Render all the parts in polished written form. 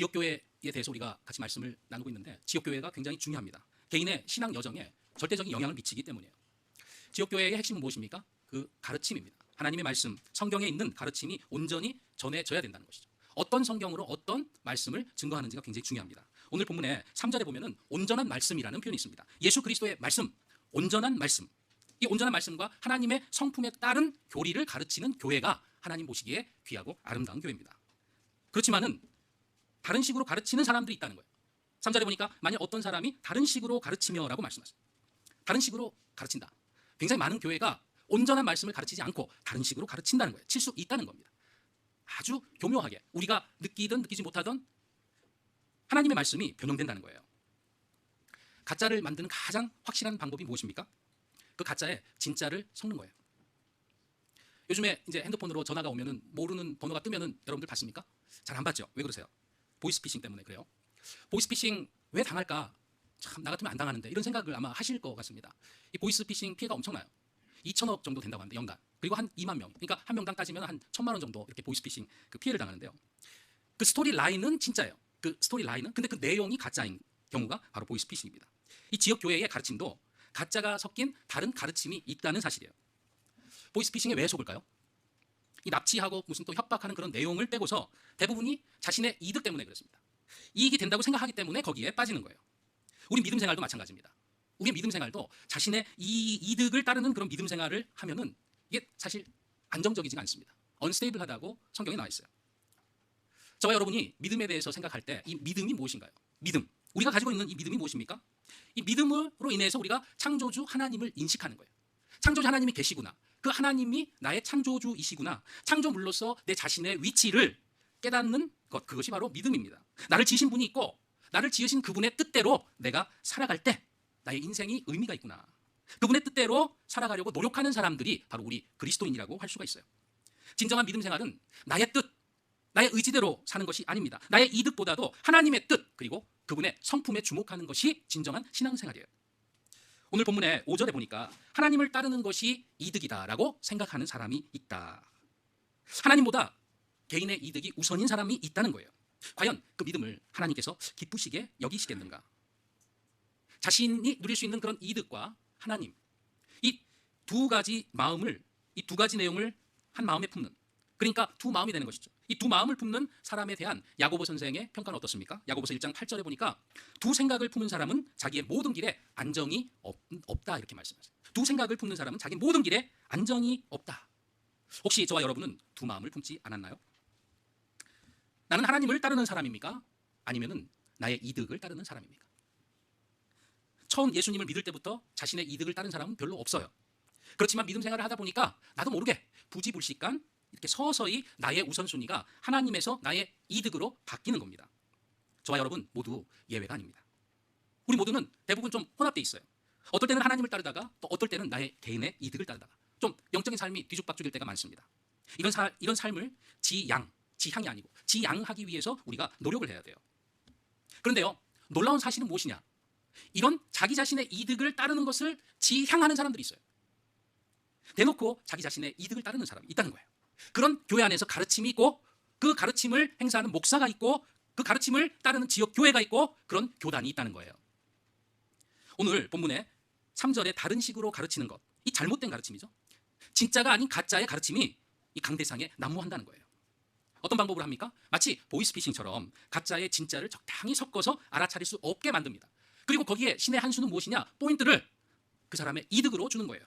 지역교회에 대해서 우리가 같이 말씀을 나누고 있는데 지역교회가 굉장히 중요합니다. 개인의 신앙 여정에 절대적인 영향을 미치기 때문이에요. 지역교회의 핵심은 무엇입니까? 그 가르침입니다. 하나님의 말씀, 성경에 있는 가르침이 온전히 전해져야 된다는 것이죠. 어떤 성경으로 어떤 말씀을 증거하는지가 굉장히 중요합니다. 오늘 본문에 3절에 보면은 온전한 말씀이라는 표현이 있습니다. 예수 그리스도의 말씀, 온전한 말씀. 이 온전한 말씀과 하나님의 성품에 따른 교리를 가르치는 교회가 하나님 보시기에 귀하고 아름다운 교회입니다. 그렇지만은 다른 식으로 가르치는 사람들이 있다는 거예요. 3절에 보니까 만약 어떤 사람이 다른 식으로 가르치며라고 말씀하셨어요. 다른 식으로 가르친다. 굉장히 많은 교회가 온전한 말씀을 가르치지 않고 다른 식으로 가르친다는 거예요. 칠 수 있다는 겁니다. 아주 교묘하게 우리가 느끼든 느끼지 못하던 하나님의 말씀이 변형된다는 거예요. 가짜를 만드는 가장 확실한 방법이 무엇입니까? 그 가짜에 진짜를 섞는 거예요. 요즘에 이제 핸드폰으로 전화가 오면은 모르는 번호가 뜨면은 여러분들 봤습니까? 잘 안 봤죠? 왜 그러세요? 보이스피싱 때문에 그래요. 보이스피싱 왜 당할까? 참 나 같으면 안 당하는데 이런 생각을 아마 하실 것 같습니다. 이 보이스피싱 피해가 엄청나요. 2천억 정도 된다고 하는데 연간. 그리고 한 2만 명. 그러니까 한 명당 따지면 한 1,000만 원 정도 이렇게 보이스피싱 그 피해를 당하는데요. 그 스토리 라인은 진짜예요. 그 스토리 라인은 근데 그 내용이 가짜인 경우가 바로 보이스피싱입니다. 이 지역 교회의 가르침도 가짜가 섞인 다른 가르침이 있다는 사실이에요. 보이스피싱에 왜 속을까요? 이 납치하고 무슨 또 협박하는 그런 내용을 빼고서 대부분이 자신의 이득 때문에 그렇습니다. 이익이 된다고 생각하기 때문에 거기에 빠지는 거예요. 우리 믿음 생활도 마찬가지입니다. 우리의 믿음 생활도 자신의 이 이득을 따르는 그런 믿음 생활을 하면은 이게 사실 안정적이지가 않습니다. 언스테이블하다고 성경에 나와 있어요. 저와 여러분이 믿음에 대해서 생각할 때 이 믿음이 무엇인가요? 믿음. 우리가 가지고 있는 이 믿음이 무엇입니까? 이 믿음으로 인해서 우리가 창조주 하나님을 인식하는 거예요. 창조주 하나님이 계시구나. 그 하나님이 나의 창조주이시구나. 창조물로서 내 자신의 위치를 깨닫는 것, 그것이 바로 믿음입니다. 나를 지으신 분이 있고 나를 지으신 그분의 뜻대로 내가 살아갈 때 나의 인생이 의미가 있구나. 그분의 뜻대로 살아가려고 노력하는 사람들이 바로 우리 그리스도인이라고 할 수가 있어요. 진정한 믿음 생활은 나의 뜻, 나의 의지대로 사는 것이 아닙니다. 나의 이득보다도 하나님의 뜻 그리고 그분의 성품에 주목하는 것이 진정한 신앙생활이에요. 오늘 본문의 5절에 보니까 하나님을 따르는 것이 이득이다라고 생각하는 사람이 있다. 하나님보다 개인의 이득이 우선인 사람이 있다는 거예요. 과연 그 믿음을 하나님께서 기쁘시게 여기시겠는가? 자신이 누릴 수 있는 그런 이득과 하나님, 이 두 가지 마음을, 이 두 가지 내용을 한 마음에 품는, 그러니까 두 마음이 되는 것이죠. 이 두 마음을 품는 사람에 대한 야고보 선생의 평가는 어떻습니까? 야고보서 1장 8절에 보니까 두 생각을 품은 사람은 자기의 모든 길에 안정이 없다 이렇게 말씀하세요. 두 생각을 품는 사람은 자기 모든 길에 안정이 없다. 혹시 저와 여러분은 두 마음을 품지 않았나요? 나는 하나님을 따르는 사람입니까? 아니면은 나의 이득을 따르는 사람입니까? 처음 예수님을 믿을 때부터 자신의 이득을 따른 사람은 별로 없어요. 그렇지만 믿음 생활을 하다 보니까 나도 모르게 부지불식간 이렇게 서서히 나의 우선순위가 하나님에서 나의 이득으로 바뀌는 겁니다. 저와 여러분 모두 예외가 아닙니다. 우리 모두는 대부분 좀 혼합돼 있어요. 어떨 때는 하나님을 따르다가 또 어떨 때는 나의 개인의 이득을 따르다가 좀 영적인 삶이 뒤죽박죽일 때가 많습니다. 이런 삶을 지향이 아니고 지양하기 위해서 우리가 노력을 해야 돼요. 그런데요, 놀라운 사실은 무엇이냐? 이런 자기 자신의 이득을 따르는 것을 지향하는 사람들이 있어요. 대놓고 자기 자신의 이득을 따르는 사람이 있다는 거예요. 그런 교회 안에서 가르침이 있고 그 가르침을 행사하는 목사가 있고 그 가르침을 따르는 지역 교회가 있고 그런 교단이 있다는 거예요. 오늘 본문에 3절에 다른 식으로 가르치는 것, 이 잘못된 가르침이죠. 진짜가 아닌 가짜의 가르침이 이 강대상에 난무한다는 거예요. 어떤 방법으로 합니까? 마치 보이스피싱처럼 가짜의 진짜를 적당히 섞어서 알아차릴 수 없게 만듭니다. 그리고 거기에 신의 한 수는 무엇이냐? 포인트를 그 사람의 이득으로 주는 거예요.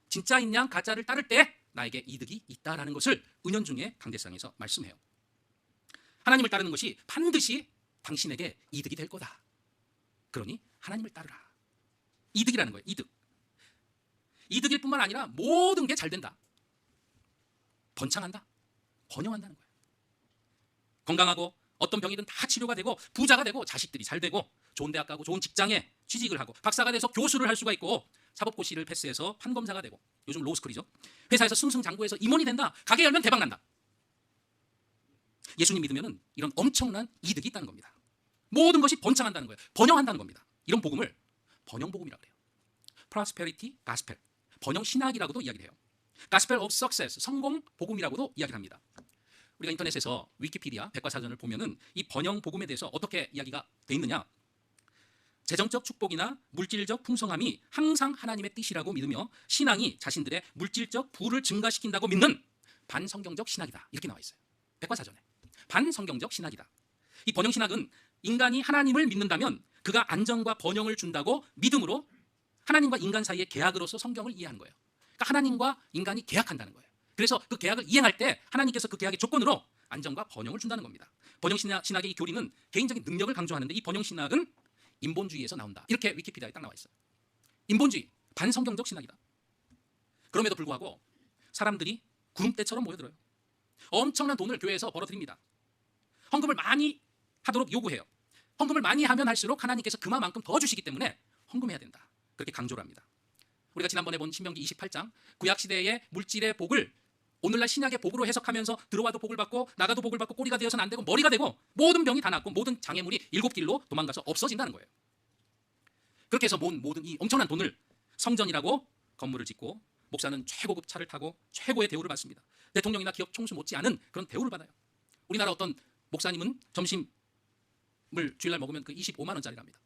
진짜인 양 가짜를 따를 때 나에게 이득이 있다라는 것을 은연중에 강대상에서 말씀해요. 하나님을 따르는 것이 반드시 당신에게 이득이 될 거다. 그러니 하나님을 따르라. 이득이라는 거예요. 이득. 이득일 뿐만 아니라 모든 게 잘 된다. 번창한다. 번영한다는 거예요. 건강하고 어떤 병이든 다 치료가 되고 부자가 되고 자식들이 잘 되고 좋은 대학 가고 좋은 직장에 취직을 하고 박사가 돼서 교수를 할 수가 있고 사법고시를 패스해서 판검사가 되고 요즘 로스쿨이죠. 회사에서 승승장구해서 임원이 된다. 가게 열면 대박 난다. 예수님 믿으면 이런 엄청난 이득이 있다는 겁니다. 모든 것이 번창한다는 거예요. 번영한다는 겁니다. 이런 복음을 번영복음이라고 해요. Prosperity Gospel, 번영신학이라고도 이야기를 해요. Gospel of Success, 성공 복음이라고도 이야기를 합니다. 우리가 인터넷에서 위키피디아 백과사전을 보면은 이 번영 복음에 대해서 어떻게 이야기가 돼 있느냐? 재정적 축복이나 물질적 풍성함이 항상 하나님의 뜻이라고 믿으며 신앙이 자신들의 물질적 부를 증가시킨다고 믿는 반성경적 신학이다. 이렇게 나와 있어요. 백과사전에. 반성경적 신학이다. 이 번영 신학은 인간이 하나님을 믿는다면 그가 안정과 번영을 준다고 믿음으로 하나님과 인간 사이의 계약으로서 성경을 이해하는 거예요. 그러니까 하나님과 인간이 계약한다는 거예요. 그래서 그 계약을 이행할 때 하나님께서 그 계약의 조건으로 안정과 번영을 준다는 겁니다. 번영 신학의 이 교리는 개인적인 능력을 강조하는데 이 번영 신학은 인본주의에서 나온다. 이렇게 위키피디아에 딱 나와 있어요. 인본주의, 반성경적 신학이다. 그럼에도 불구하고 사람들이 구름대처럼 모여들어요. 엄청난 돈을 교회에서 벌어들입니다. 헌금을 많이 하도록 요구해요. 헌금을 많이 하면 할수록 하나님께서 그만큼 더 주시기 때문에 헌금해야 된다. 그렇게 강조를 합니다. 우리가 지난번에 본 신명기 28장 구약시대의 물질의 복을 오늘날 신약의 복으로 해석하면서 들어와도 복을 받고 나가도 복을 받고 꼬리가 되어서는 안 되고 머리가 되고 모든 병이 다 낫고 모든 장애물이 7길로 도망가서 없어진다는 거예요. 그렇게 해서 모든 이 엄청난 돈을 성전이라고 건물을 짓고 목사는 최고급 차를 타고 최고의 대우를 받습니다. 대통령이나 기업 총수 못지않은 그런 대우를 받아요. 우리나라 어떤 목사님은 점심을 주일날 먹으면 그 25만 원짜리 갑니다.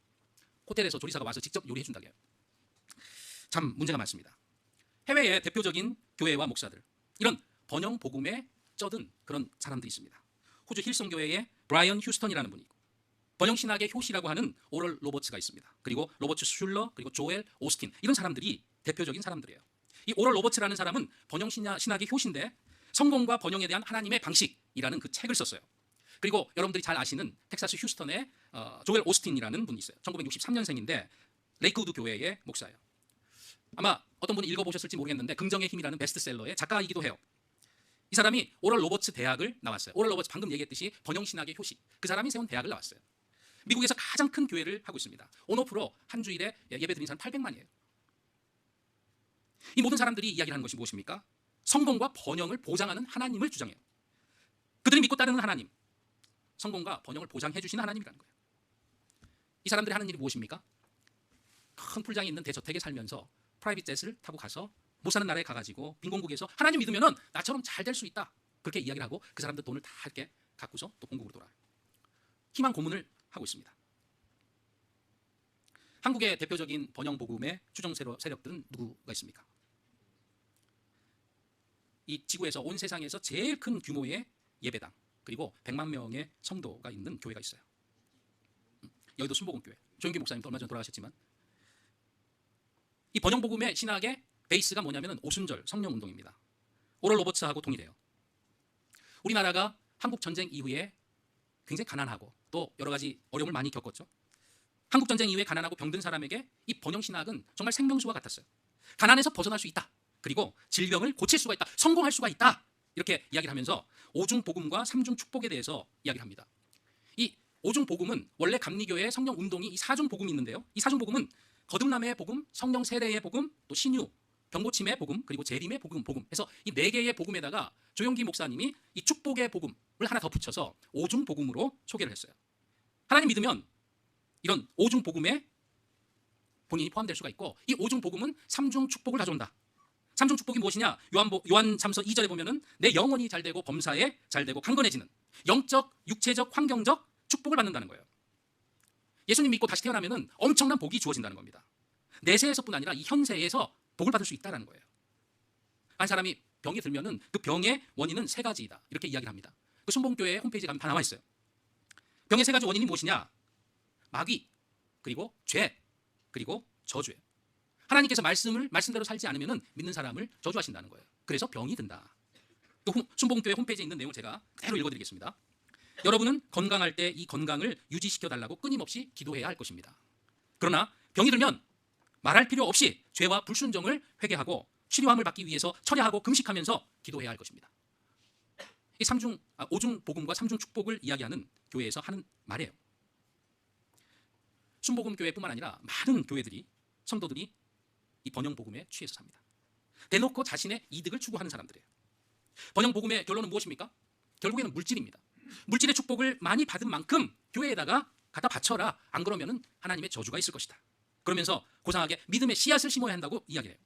호텔에서 조리사가 와서 직접 요리해 준다고 해요. 참 문제가 많습니다. 해외의 대표적인 교회와 목사들, 이런 번영 복음에 쩌든 그런 사람들이 있습니다. 호주 힐송교회의 브라이언 휴스턴이라는 분이 있고 번영 신학의 효시라고 하는 오럴 로버츠가 있습니다. 그리고 로버츠 슐러, 그리고 조엘 오스틴, 이런 사람들이 대표적인 사람들이에요. 이 오럴 로버츠라는 사람은 번영 신학의 효시인데 성공과 번영에 대한 하나님의 방식이라는 그 책을 썼어요. 그리고 여러분들이 잘 아시는 텍사스 휴스턴의 조엘 오스틴이라는 분이 있어요. 1963년생인데 레이크우드 교회의 목사예요. 아마 어떤 분이 읽어보셨을지 모르겠는데 긍정의 힘이라는 베스트셀러의 작가이기도 해요. 이 사람이 오럴 로버츠 대학을 나왔어요. 오럴 로버츠 방금 얘기했듯이 번영신학의 효시, 그 사람이 세운 대학을 나왔어요. 미국에서 가장 큰 교회를 하고 있습니다. 온오프로 한 주일에 예배 드리는 사람 800만이에요. 이 모든 사람들이 이야기를 하는 것이 무엇입니까? 성공과 번영을 보장하는 하나님을 주장해요. 그들이 믿고 따르는 하나님, 성공과 번영을 보장해 주시는 하나님이라는 거예요. 이 사람들이 하는 일이 무엇입니까? 큰 풀장이 있는 대저택에 살면서 프라이빗 젯을 타고 가서 못 사는 나라에 가가지고 빈곤국에서 하나님 믿으면은 나처럼 잘 될 수 있다, 그렇게 이야기를 하고 그 사람들 돈을 다 이렇게 갖고서 또 본국으로 돌아와요. 희망 고문을 하고 있습니다. 한국의 대표적인 번영 복음의 추종 세력들은 누구가 있습니까? 이 지구에서 온 세상에서 제일 큰 규모의 예배당, 그리고 100만 명의 성도가 있는 교회가 있어요. 여의도 순복음교회. 조영기 목사님도 얼마 전에 돌아가셨지만, 이 번영복음의 신학의 베이스가 뭐냐면 오순절 성령운동입니다. 오럴 로버츠하고 동일해요. 우리나라가 한국전쟁 이후에 굉장히 가난하고 또 여러 가지 어려움을 많이 겪었죠. 한국전쟁 이후에 가난하고 병든 사람에게 이 번영신학은 정말 생명수와 같았어요. 가난에서 벗어날 수 있다, 그리고 질병을 고칠 수가 있다, 성공할 수가 있다, 이렇게 이야기를 하면서 오중복음과 삼중축복에 대해서 이야기를 합니다. 이 오중복음은 원래 감리교회의 성령운동이 이 사중복음이 있는데요, 이 사중복음은 거듭남의 복음, 성령 세례의 복음, 또 신유, 병고침의 복음, 그리고 재림의 복음 해서 이 4개의 복음에다가 조용기 목사님이 이 축복의 복음을 하나 더 붙여서 오중복음으로 소개를 했어요. 하나님 믿으면 이런 오중복음에 본인이 포함될 수가 있고, 이 오중복음은 삼중축복을 가져온다. 삼중축복이 무엇이냐? 요한삼서 2절에 보면은 내 영혼이 잘되고 범사에 잘되고 강건해지는 영적, 육체적, 환경적 축복을 받는다는 거예요. 예수님 믿고 다시 태어나면은 엄청난 복이 주어진다는 겁니다. 내세에서뿐 아니라 이 현세에서 복을 받을 수 있다는 거예요. 한 사람이 병이 들면은 그 병의 원인은 3가지이다, 이렇게 이야기를 합니다. 그 순복음교회 홈페이지에 가면 다 나와 있어요. 병의 3가지 원인이 무엇이냐? 마귀, 그리고 죄, 그리고 저주예요. 하나님께서 말씀대로 살지 않으면은 믿는 사람을 저주하신다는 거예요. 그래서 병이 든다. 그 순복음교회 홈페이지에 있는 내용을 제가 그대로 읽어드리겠습니다. 여러분은 건강할 때 이 건강을 유지시켜달라고 끊임없이 기도해야 할 것입니다. 그러나 병이 들면 말할 필요 없이 죄와 불순종을 회개하고 치료함을 받기 위해서 철야하고 금식하면서 기도해야 할 것입니다. 이 오중 복음과 삼중 축복을 이야기하는 교회에서 하는 말이에요. 순복음 교회뿐만 아니라 많은 교회들이, 성도들이 이 번영 복음에 취해서 삽니다. 대놓고 자신의 이득을 추구하는 사람들이에요. 번영 복음의 결론은 무엇입니까? 결국에는 물질입니다. 물질의 축복을 많이 받은 만큼 교회에다가 갖다 바쳐라, 안 그러면은 하나님의 저주가 있을 것이다. 그러면서 고상하게 믿음의 씨앗을 심어야 한다고 이야기해요.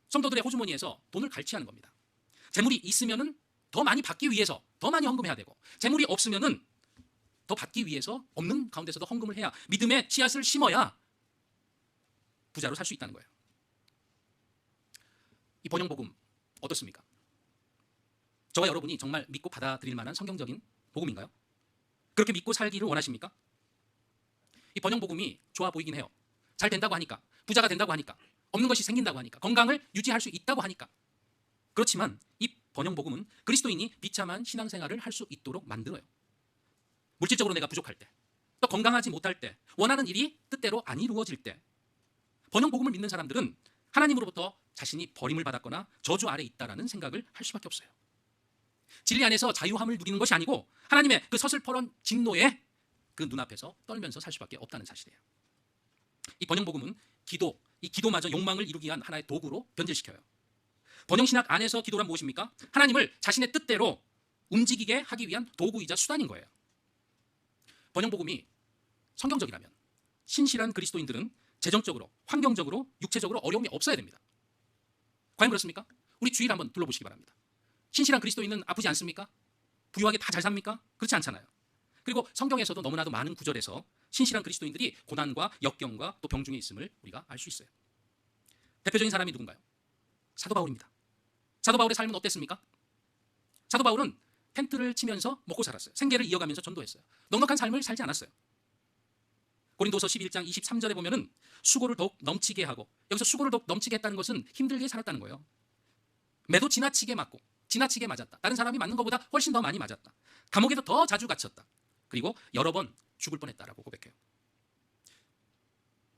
성도들의 호주머니에서 돈을 갈취하는 겁니다. 재물이 있으면은 더 많이 받기 위해서 더 많이 헌금해야 되고, 재물이 없으면은 더 받기 위해서 없는 가운데서도 헌금을 해야, 믿음의 씨앗을 심어야 부자로 살 수 있다는 거예요. 이 번영복음 어떻습니까? 저와 여러분이 정말 믿고 받아들일 만한 성경적인 복음인가요? 그렇게 믿고 살기를 원하십니까? 이 번영복음이 좋아 보이긴 해요. 잘 된다고 하니까, 부자가 된다고 하니까, 없는 것이 생긴다고 하니까, 건강을 유지할 수 있다고 하니까. 그렇지만 이 번영복음은 그리스도인이 비참한 신앙생활을 할 수 있도록 만들어요. 물질적으로 내가 부족할 때, 또 건강하지 못할 때, 원하는 일이 뜻대로 안 이루어질 때, 번영복음을 믿는 사람들은 하나님으로부터 자신이 버림을 받았거나 저주 아래 있다라는 생각을 할 수밖에 없어요. 진리 안에서 자유함을 누리는 것이 아니고 하나님의 그 서슬퍼런 진노에 그 눈앞에서 떨면서 살 수밖에 없다는 사실이에요. 이 번영복음은 이 기도마저 욕망을 이루기 위한 하나의 도구로 변질시켜요. 번영신학 안에서 기도란 무엇입니까? 하나님을 자신의 뜻대로 움직이게 하기 위한 도구이자 수단인 거예요. 번영복음이 성경적이라면 신실한 그리스도인들은 재정적으로, 환경적으로, 육체적으로 어려움이 없어야 됩니다. 과연 그렇습니까? 우리 주위를 한번 둘러보시기 바랍니다. 신실한 그리스도인은 아프지 않습니까? 부유하게 다 잘 삽니까? 그렇지 않잖아요. 그리고 성경에서도 너무나도 많은 구절에서 신실한 그리스도인들이 고난과 역경과 또 병중에 있음을 우리가 알 수 있어요. 대표적인 사람이 누군가요? 사도 바울입니다. 사도 바울의 삶은 어땠습니까? 사도 바울은 텐트를 치면서 먹고 살았어요. 생계를 이어가면서 전도했어요. 넉넉한 삶을 살지 않았어요. 고린도서 11장 23절에 보면은 수고를 더욱 넘치게 하고, 여기서 수고를 더욱 넘치게 했다는 것은 힘들게 살았다는 거예요. 매도 지나치게 맞고 지나치게 맞았다. 다른 사람이 맞는 것보다 훨씬 더 많이 맞았다. 감옥에도 더 자주 갇혔다. 그리고 여러 번 죽을 뻔했다라고 고백해요.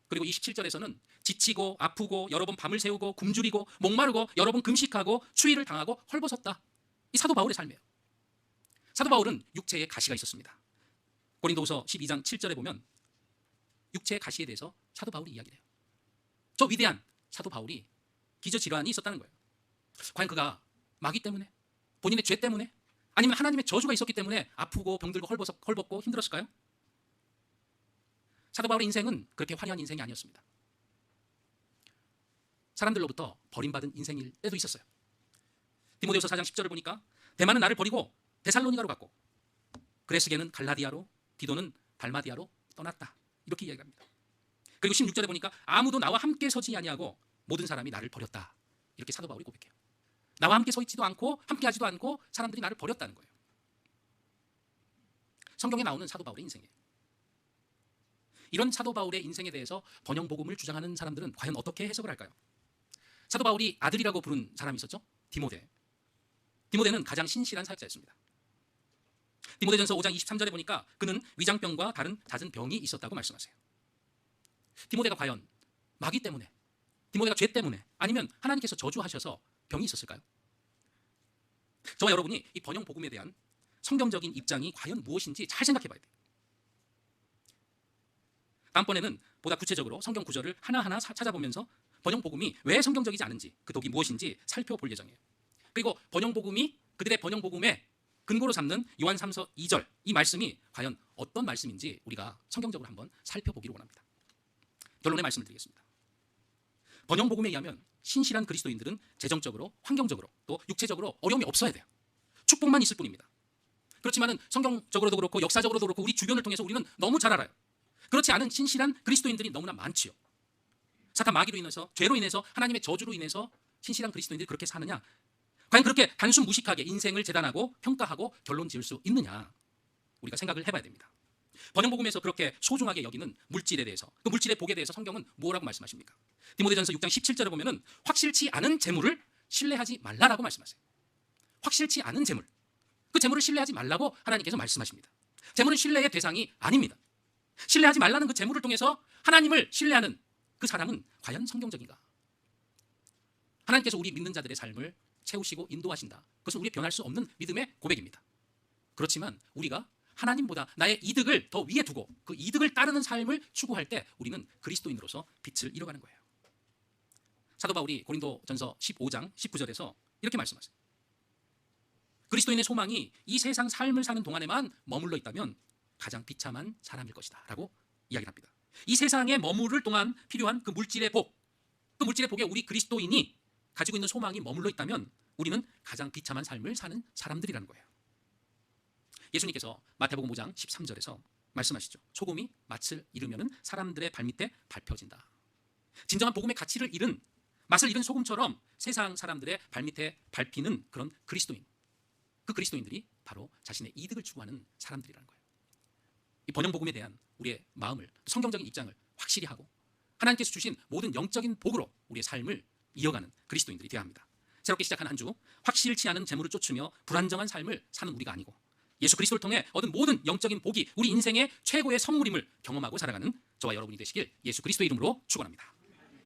그리고 27절에서는 지치고 아프고 여러 번 밤을 새우고 굶주리고 목마르고 여러 번 금식하고 추위를 당하고 헐벗었다. 이 사도 바울의 삶이에요. 사도 바울은 육체에 가시가 있었습니다. 고린도후서 12장 7절에 보면 육체의 가시에 대해서 사도 바울이 이야기를 해요. 저 위대한 사도 바울이 기저질환이 있었다는 거예요. 과연 그가 마귀 때문에, 본인의 죄 때문에, 아니면 하나님의 저주가 있었기 때문에 아프고 병들고 헐벗고 힘들었을까요? 사도 바울의 인생은 그렇게 화려한 인생이 아니었습니다. 사람들로부터 버림받은 인생일 때도 있었어요. 디모데후서 4장 10절을 보니까 데마는 나를 버리고 데살로니가로 갔고 그레스게는 갈라디아로, 디도는 달마디아로 떠났다. 이렇게 이야기합니다. 그리고 16절에 보니까 아무도 나와 함께 서지 아니하고 모든 사람이 나를 버렸다. 이렇게 사도 바울이 고백해요. 나와 함께 서 있지도 않고 함께 하지도 않고 사람들이 나를 버렸다는 거예요. 성경에 나오는 사도 바울의 인생이에요. 이런 사도 바울의 인생에 대해서 번영복음을 주장하는 사람들은 과연 어떻게 해석을 할까요? 사도 바울이 아들이라고 부른 사람이 있었죠? 디모데. 디모데는 가장 신실한 사역자였습니다. 디모데전서 5장 23절에 보니까 그는 위장병과 다른 잦은 병이 있었다고 말씀하세요. 디모데가 과연 마귀 때문에, 디모데가 죄 때문에, 아니면 하나님께서 저주하셔서 병이 있었을까요? 저와 여러분이 이 번영복음에 대한 성경적인 입장이 과연 무엇인지 잘 생각해 봐야 돼요. 다음번에는 보다 구체적으로 성경 구절을 하나하나 찾아보면서 번영복음이 왜 성경적이지 않은지, 그 독이 무엇인지 살펴볼 예정이에요. 그리고 번영복음이 그들의 번영복음에 근거로 삼는 요한 3서 2절, 이 말씀이 과연 어떤 말씀인지 우리가 성경적으로 한번 살펴보기를 원합니다. 결론의 말씀을 드리겠습니다. 번영복음에 의하면 신실한 그리스도인들은 재정적으로, 환경적으로, 또 육체적으로 어려움이 없어야 돼요. 축복만 있을 뿐입니다. 그렇지만은 성경적으로도 그렇고 역사적으로도 그렇고 우리 주변을 통해서 우리는 너무 잘 알아요. 그렇지 않은 신실한 그리스도인들이 너무나 많지요. 사탄 마귀로 인해서, 죄로 인해서, 하나님의 저주로 인해서 신실한 그리스도인들이 그렇게 사느냐? 과연 그렇게 단순 무식하게 인생을 재단하고 평가하고 결론 지을 수 있느냐? 우리가 생각을 해봐야 됩니다. 번영복음에서 그렇게 소중하게 여기는 물질에 대해서, 그 물질의 복에 대해서 성경은 뭐라고 말씀하십니까? 디모데전서 6장 17절에 보면은 확실치 않은 재물을 신뢰하지 말라라고 말씀하세요. 확실치 않은 재물, 그 재물을 신뢰하지 말라고 하나님께서 말씀하십니다. 재물은 신뢰의 대상이 아닙니다. 신뢰하지 말라는 그 재물을 통해서 하나님을 신뢰하는 그 사람은 과연 성경적인가? 하나님께서 우리 믿는 자들의 삶을 채우시고 인도하신다. 그것은 우리 변할 수 없는 믿음의 고백입니다. 그렇지만 우리가 하나님보다 나의 이득을 더 위에 두고 그 이득을 따르는 삶을 추구할 때 우리는 그리스도인으로서 빛을 잃어가는 거예요. 사도 바울이 고린도전서 15장 19절에서 이렇게 말씀하세요. 그리스도인의 소망이 이 세상 삶을 사는 동안에만 머물러 있다면 가장 비참한 사람일 것이다 라고 이야기를 합니다. 이 세상에 머무를 동안 필요한 그 물질의 복, 그 물질의 복에 우리 그리스도인이 가지고 있는 소망이 머물러 있다면 우리는 가장 비참한 삶을 사는 사람들이라는 거예요. 예수님께서 마태복음 5장 13절에서 말씀하시죠. 소금이 맛을 잃으면 사람들의 발밑에 밟혀진다. 진정한 복음의 가치를 잃은, 맛을 잃은 소금처럼 세상 사람들의 발밑에 밟히는 그런 그리스도인, 그 그리스도인들이 바로 자신의 이득을 추구하는 사람들이라는 거예요. 이 번영복음에 대한 우리의 마음을, 성경적인 입장을 확실히 하고 하나님께서 주신 모든 영적인 복으로 우리의 삶을 이어가는 그리스도인들이 되어야 합니다. 새롭게 시작한 한 주, 확실치 않은 재물을 쫓으며 불안정한 삶을 사는 우리가 아니고 예수 그리스도를 통해 얻은 모든 영적인 복이 우리 인생의 최고의 선물임을 경험하고 살아가는 저와 여러분이 되시길 예수 그리스도의 이름으로 축원합니다.